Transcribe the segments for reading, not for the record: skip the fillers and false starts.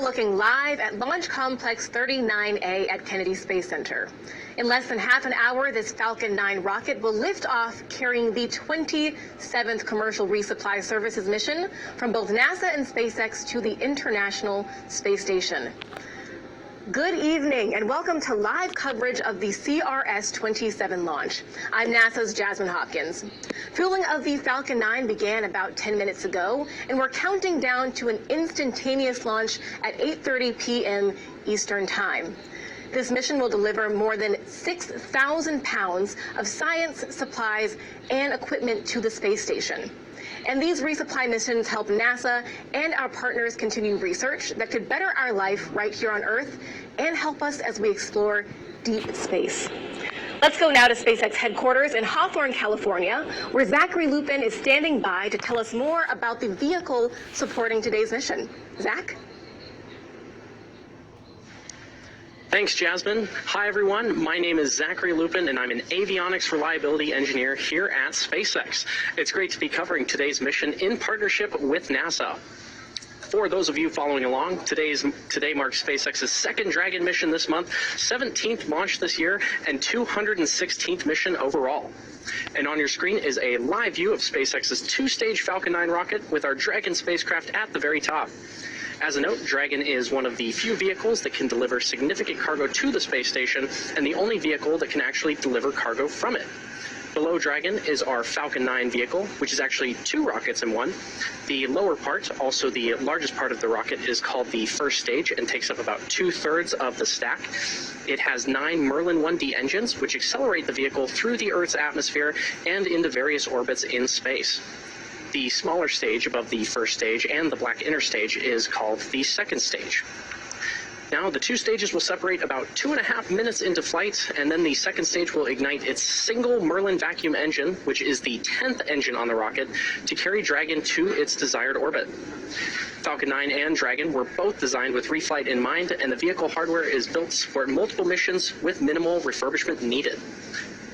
looking live at Launch Complex 39A at Kennedy Space Center. In less than half an hour, this Falcon 9 rocket will lift off carrying the 27th commercial resupply services mission from both NASA and SpaceX to the International Space Station. Good evening and welcome to live coverage of the CRS-27 launch. I'm NASA's Jasmine Hopkins. Fueling of the Falcon 9 began about 10 minutes ago, and we're counting down to an instantaneous launch at 8:30 p.m. Eastern Time. This mission will deliver more than 6,000 pounds of science, supplies, and equipment to the space station. And these resupply missions help NASA and our partners continue research that could better our life right here on Earth and help us as we explore deep space. Let's go now to SpaceX headquarters in Hawthorne, California, where Zachary Lupin is standing by to tell us more about the vehicle supporting today's mission. Zach? Thanks, Jasmine. Hi, everyone. My name is Zachary Lupin, and I'm an avionics reliability engineer here at SpaceX. It's great to be covering today's mission in partnership with NASA. For those of you following along, today marks SpaceX's second Dragon mission this month, 17th launch this year, and 216th mission overall. And on your screen is a live view of SpaceX's two-stage Falcon 9 rocket with our Dragon spacecraft at the very top. As a note, Dragon is one of the few vehicles that can deliver significant cargo to the space station and the only vehicle that can actually deliver cargo from it. Below Dragon is our Falcon 9 vehicle, which is actually two rockets in one. The lower part, also the largest part of the rocket, is called the first stage and takes up about 2/3 of the stack. It has 9 Merlin 1D engines, which accelerate the vehicle through the Earth's atmosphere and into various orbits in space. The smaller stage above the first stage and the black inner stage is called the second stage. Now, the two stages will separate about 2.5 minutes into flight, and then the second stage will ignite its single Merlin vacuum engine, which is the 10th engine on the rocket, to carry Dragon to its desired orbit. Falcon 9 and Dragon were both designed with reflight in mind, and the vehicle hardware is built to support multiple missions with minimal refurbishment needed.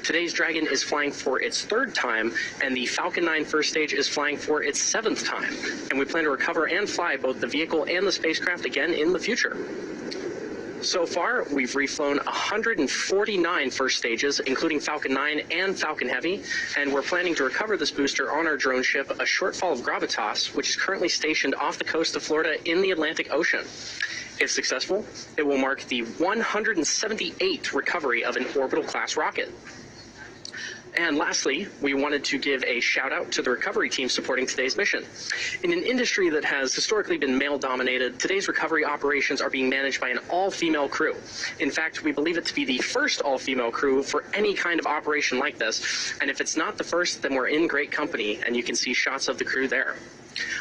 Today's Dragon is flying for its third time, and the Falcon 9 first stage is flying for its 7th time. And we plan to recover and fly both the vehicle and the spacecraft again in the future. So far, we've reflown 149 first stages, including Falcon 9 and Falcon Heavy, and we're planning to recover this booster on our drone ship, a Shortfall of Gravitas, which is currently stationed off the coast of Florida in the Atlantic Ocean. If successful, it will mark the 178th recovery of an orbital-class rocket. And lastly, we wanted to give a shout out to the recovery team supporting today's mission. In an industry that has historically been male-dominated, today's recovery operations are being managed by an all-female crew. In fact, we believe it to be the first all-female crew for any kind of operation like this. And if it's not the first, then we're in great company, and you can see shots of the crew there.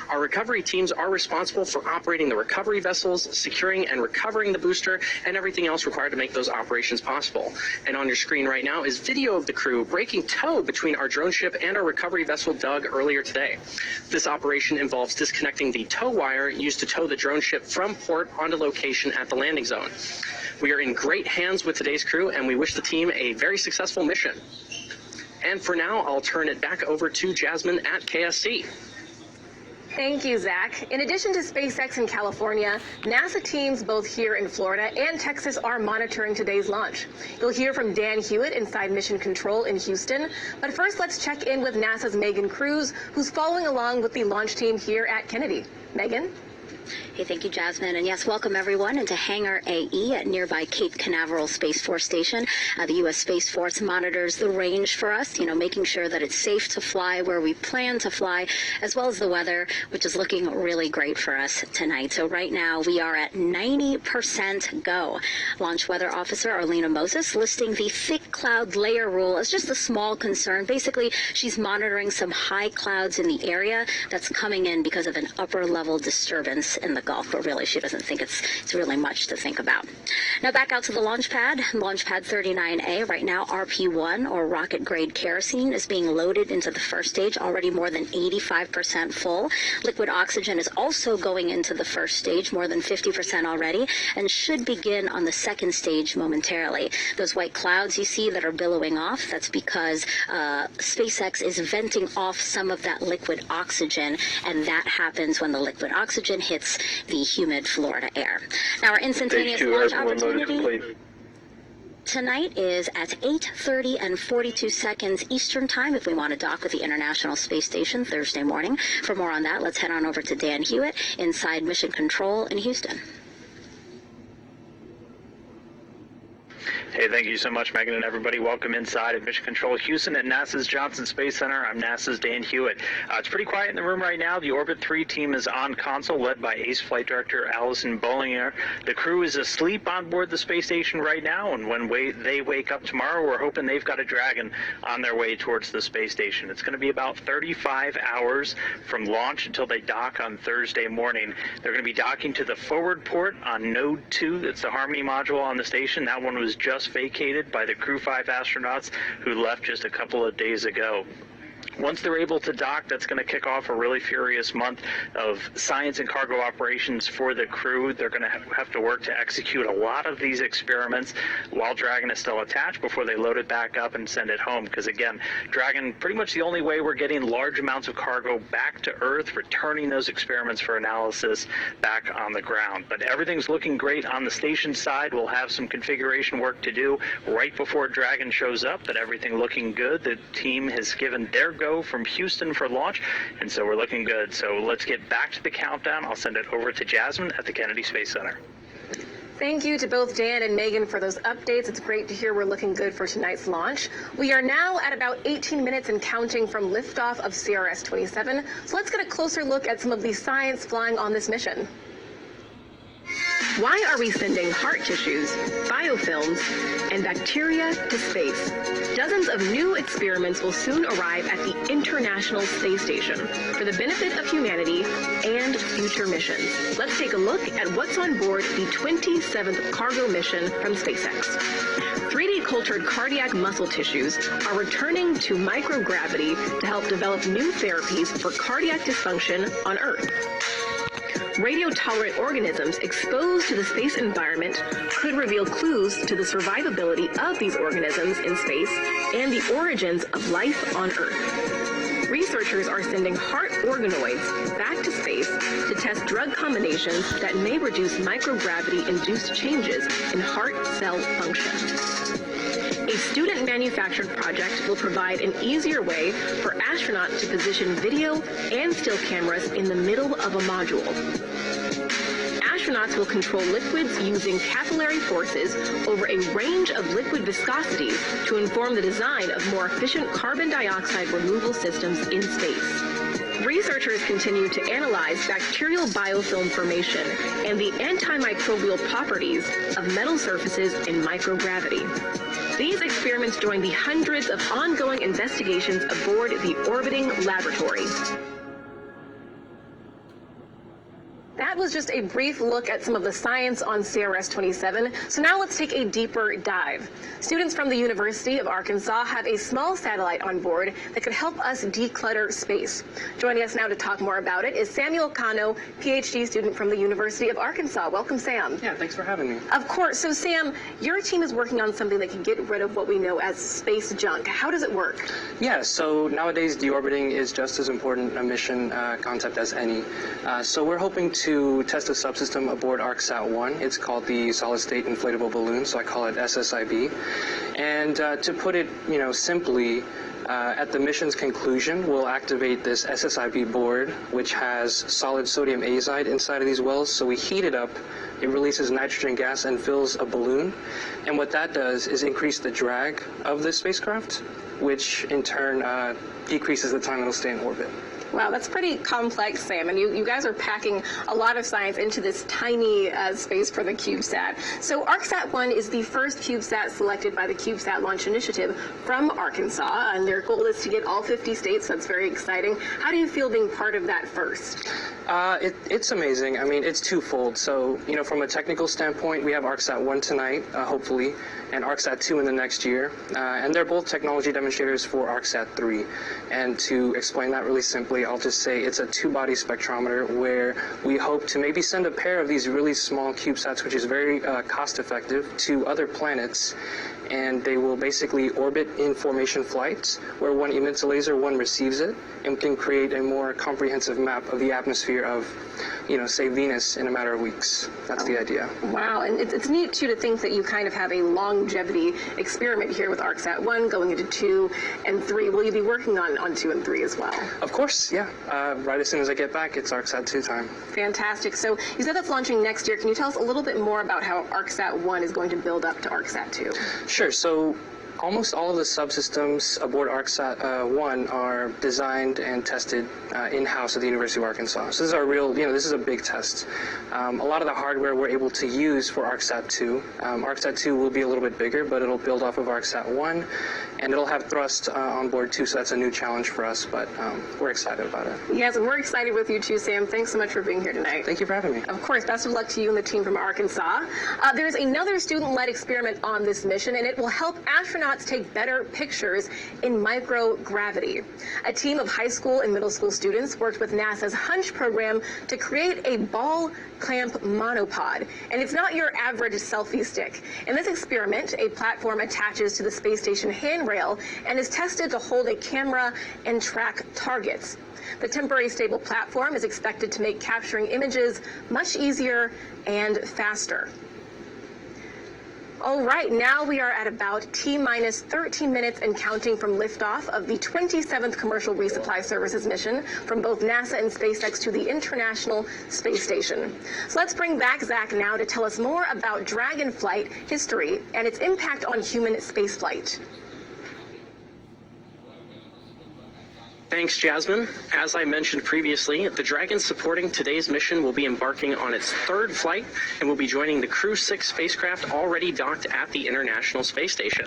Our recovery teams are responsible for operating the recovery vessels, securing and recovering the booster, and everything else required to make those operations possible. And on your screen right now is video of the crew breaking tow between our drone ship and our recovery vessel Doug earlier today. This operation involves disconnecting the tow wire used to tow the drone ship from port onto location at the landing zone. We are in great hands with today's crew, and we wish the team a very successful mission. And for now, I'll turn it back over to Jasmine at KSC. Thank you, Zach. In addition to SpaceX in California, NASA teams both here in Florida and Texas are monitoring today's launch. You'll hear from Dan Hewitt inside Mission Control in Houston. But first, let's check in with NASA's Megan Cruz, who's following along with the launch team here at Kennedy. Megan? Hey, thank you, Jasmine. And yes, welcome everyone into Hangar AE at nearby Cape Canaveral Space Force Station. The U.S. Space Force monitors the range for us, making sure that it's safe to fly where we plan to fly, as well as the weather, which is looking really great for us tonight. So right now we are at 90% go. Launch Weather Officer Arlena Moses listing the thick cloud layer rule as just a small concern. Basically, she's monitoring some high clouds in the area that's coming in because of an upper level disturbance in the Gulf, but really she doesn't think it's really much to think about. Now back out to the launch pad 39A. Right now RP1, or rocket grade kerosene, is being loaded into the first stage, already more than 85% full. Liquid oxygen is also going into the first stage, more than 50% already, and should begin on the second stage momentarily. Those white clouds you see that are billowing off, that's because SpaceX is venting off some of that liquid oxygen, and that happens when the liquid oxygen hits hits the humid Florida air. Now, our instantaneous launch opportunity tonight is at 8:30 and 42 seconds Eastern Time if we want to dock with the International Space Station Thursday morning. For more on that, let's head on over to Dan Hewitt inside Mission Control in Houston. Hey, thank you so much, Megan, and everybody. Welcome inside of Mission Control Houston at NASA's Johnson Space Center. I'm NASA's Dan Hewitt. It's pretty quiet in the room right now. The Orbit 3 team is on console, led by Ace Flight Director Allison Bollinger. The crew is asleep on board the space station right now, and when they wake up tomorrow, we're hoping they've got a Dragon on their way towards the space station. It's going to be about 35 hours from launch until they dock on Thursday morning. They're going to be docking to the forward port on Node 2. That's the Harmony module on the station. That one was just vacated by the Crew 5 astronauts who left just a couple of days ago. Once they're able to dock, that's going to kick off a really furious month of science and cargo operations for the crew. They're going to have to work to execute a lot of these experiments while Dragon is still attached before they load it back up and send it home. Because again, Dragon, pretty much the only way we're getting large amounts of cargo back to Earth, returning those experiments for analysis back on the ground. But everything's looking great on the station side. We'll have some configuration work to do right before Dragon shows up, but everything looking good. The team has given their go from Houston for launch, and so we're looking good. So let's get back to the countdown. I'll send it over to Jasmine at the Kennedy Space Center. Thank you to both Dan and Megan for those updates. It's great to hear we're looking good for tonight's launch. We are now at about 18 minutes and counting from liftoff of CRS-27. So let's get a closer look at some of the science flying on this mission. Why are we sending heart tissues, biofilms, and bacteria to space? Dozens of new experiments will soon arrive at the International Space Station for the benefit of humanity and future missions. Let's take a look at what's on board the 27th cargo mission from SpaceX. 3D cultured cardiac muscle tissues are returning to microgravity to help develop new therapies for cardiac dysfunction on Earth. Radio-tolerant organisms exposed to the space environment could reveal clues to the survivability of these organisms in space and the origins of life on Earth. Researchers are sending heart organoids back to space to test drug combinations that may reduce microgravity-induced changes in heart cell function. A student-manufactured project will provide an easier way for astronauts to position video and still cameras in the middle of a module. Astronauts will control liquids using capillary forces over a range of liquid viscosities to inform the design of more efficient carbon dioxide removal systems in space. Researchers continue to analyze bacterial biofilm formation and the antimicrobial properties of metal surfaces in microgravity. These experiments join the hundreds of ongoing investigations aboard the orbiting laboratory. That was just a brief look at some of the science on CRS-27. So now let's take a deeper dive. Students from the University of Arkansas have a small satellite on board that could help us declutter space. Joining us now to talk more about it is Samuel Cano, PhD student from the University of Arkansas. Welcome, Sam. Yeah, thanks for having me. Of course. So, Sam, your team is working on something that can get rid of what we know as space junk. How does it work? Yeah, so nowadays deorbiting is just as important a mission concept as any. So we're hoping to test a subsystem aboard ArcSat-1. It's called the Solid State Inflatable Balloon, so I call it SSIB. And to put it, simply, at the mission's conclusion, we'll activate this SSIB board, which has solid sodium azide inside of these wells. So we heat it up, it releases nitrogen gas and fills a balloon. And what that does is increase the drag of the spacecraft, which in turn decreases the time it'll stay in orbit. Wow, that's pretty complex, Sam, and you guys are packing a lot of science into this tiny space for the CubeSat. So ArcSat-1 is the first CubeSat selected by the CubeSat Launch Initiative from Arkansas, and their goal is to get all 50 states. That's very exciting. How do you feel being part of that first? It's amazing. I mean, it's twofold. So, from a technical standpoint, we have ArcSat-1 tonight, hopefully, and ArcSat-2 in the next year. And they're both technology demonstrators for ArcSat-3. And to explain that really simply, I'll just say it's a two-body spectrometer where we hope to maybe send a pair of these really small CubeSats, which is very cost-effective, to other planets. And they will basically orbit in formation flights, where one emits a laser, one receives it, and can create a more comprehensive map of the atmosphere of, save Venus in a matter of weeks. That's the idea. Wow, and it's neat too to think that you kind of have a longevity experiment here with ArcSat 1 going into 2 and 3. Will you be working on 2 and 3 as well? Of course, yeah. Right as soon as I get back, it's ArcSat 2 time. Fantastic. So you said that's launching next year. Can you tell us a little bit more about how ArcSat 1 is going to build up to ArcSat 2? Sure. So almost all of the subsystems aboard ArcSat 1 are designed and tested in-house at the University of Arkansas. So this is our real, this is a big test. A lot of the hardware we're able to use for ArcSat 2. ArcSat 2 will be a little bit bigger, but it'll build off of ArcSat 1, and it'll have thrust on board too, so that's a new challenge for us, but we're excited about it. Yes, and we're excited with you too, Sam. Thanks so much for being here tonight. Thank you for having me. Of course, best of luck to you and the team from Arkansas. There's another student-led experiment on this mission, and it will help astronauts take better pictures in microgravity. A team of high school and middle school students worked with NASA's Hunch program to create a ball clamp monopod, and it's not your average selfie stick. In this experiment, a platform attaches to the space station handrail and is tested to hold a camera and track targets. The temporary stable platform is expected to make capturing images much easier and faster. All right, now we are at about T-minus 13 minutes and counting from liftoff of the 27th Commercial Resupply Services mission from both NASA and SpaceX to the International Space Station. So let's bring back Zach now to tell us more about Dragonflight history and its impact on human spaceflight. Thanks, Jasmine. As I mentioned previously, the Dragon supporting today's mission will be embarking on its third flight and will be joining the Crew 6 spacecraft already docked at the International Space Station.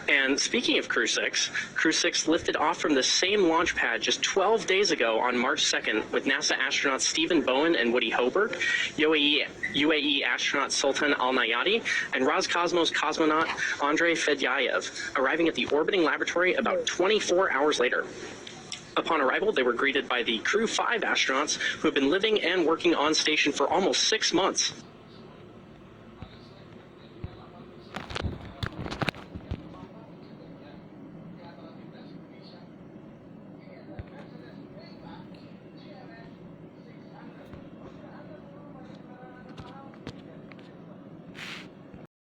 And speaking of Crew 6 lifted off from the same launch pad just 12 days ago on March 2nd with NASA astronauts Stephen Bowen and Woody Hoberg, UAE astronaut Sultan Al-Nayati, and Roscosmos cosmonaut Andrei Fedyaev, arriving at the orbiting laboratory about 24 hours later. Upon arrival, they were greeted by the Crew 5 astronauts who have been living and working on station for almost 6 months.